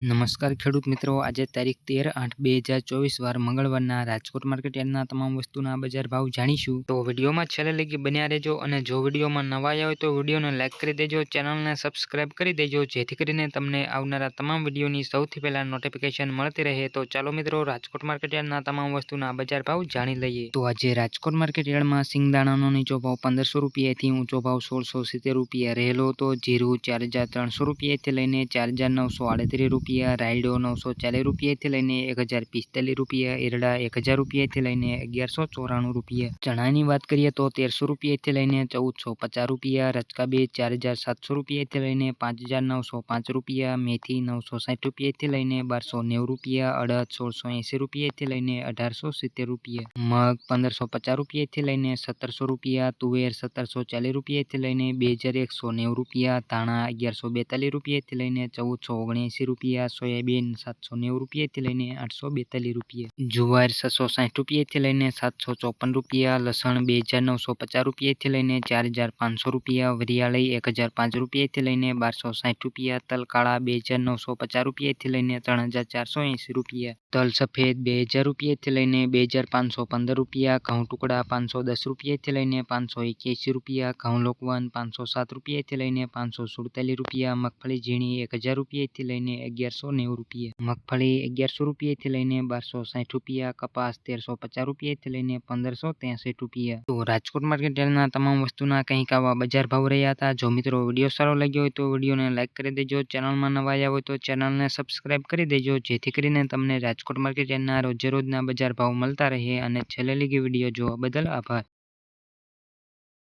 નમસ્કાર ખેડૂત મિત્રો, આજે તારીખ 13/8/2024 વાર મંગળવારના રાજકોટ માર્કેટ યાર્ડના તમામ વસ્તુના બજાર ભાવ જાણીશું. તો વિડીયોમાં છેલ્લે લગી બન્યા રહેજો અને જો વિડીયોમાં નવા આવ્યા હોય તો વિડીયોને લાઇક કરી દેજો, ચેનલને સબસ્ક્રાઇબ કરી દેજો જેથી કરીને તમને આવનારા તમામ વિડીયોની સૌથી પહેલા નોટિફિકેશન મળતી રહે. તો ચાલો મિત્રો, રાજકોટ માર્કેટ યાર્ડના તમામ વસ્તુના બજાર ભાવ જાણી લઈએ. તો આજે રાજકોટ માર્કેટ યાર્ડમાં સિંગદાણાનો નીચો ભાવ 1500 રૂપિયાથી ઊંચો ભાવ 1670 રૂપિયા રહેલો હતો. જીરું 4300 રૂપિયાથી લઈને 4938 રૂપિયા, રાયડો 940 રૂપિયાથી લઈને 1045 રૂપિયા, એરડા 1000 રૂપિયાથી લઈને 1194 રૂપિયા. ચણાની વાત કરીએ તો 1300 રૂપિયાથી લઈને 1450 રૂપિયા, રચકા બે 4700 રૂપિયાથી લઈને 5905 રૂપિયા, મેથી 960 રૂપિયાથી લઈને 1290 રૂપિયા, અડદ 1680 રૂપિયાથી લઈને 1870 રૂપિયા, મગ 1550 રૂપિયાથી લઈને 1700 રૂપિયા, તુવેર 1740 રૂપિયાથી લઈને 2190 રૂપિયા, ધાણા 1142 રૂપિયાથી લઈને 1479 રૂપિયા, સોયાબીન 790 રૂપિયાથી લઈને 842 રૂપિયા, જુવાર 660 રૂપિયાથી લઈને 754 રૂપિયા, લસણ 2950 રૂપિયાથી લઈને 4500 રૂપિયા, વરિયાળી 1005 રૂપિયાથી લઈને 1260 રૂપિયા, તલ કાળા 2950 રૂપિયાથી લઈને 3480 રૂપિયા, તલ સફેદ 2000 રૂપિયાથી લઈને 2515 રૂપિયા, ઘઉં ટુકડા 510 રૂપિયાથી લઈને 581 રૂપિયા, ઘઉં લોકવન 507 રૂપિયાથી લઈને 547 રૂપિયા, મગફળી ઝીણી 1000 રૂપિયાથી લઈને 1190 રૂપિયા, મગફળી 1100 રૂપિયાથી લઈને 1260 રૂપિયા, કપાસ 1350 રૂપિયાથી લઈને 1563 રૂપિયા. તો રાજકોટ માર્કેટ યાર્ડના તમામ વસ્તુના કંઈક આવા બજાર ભાવ રહ્યા હતા. જો મિત્રો વિડીયો સારો લાગ્યો હોય તો વિડીયોને લાઇક કરી દેજો, ચેનલમાં નવા આવ્યા હોય તો ચેનલને સબસ્ક્રાઇબ કરી દેજો જેથી કરીને તમને રાજકોટ માર્કેટ યાર્ડના રોજે રોજના બજાર ભાવ મળતા રહે. અને છેલ્લે લગી વિડીયો જોવા બદલ આભાર.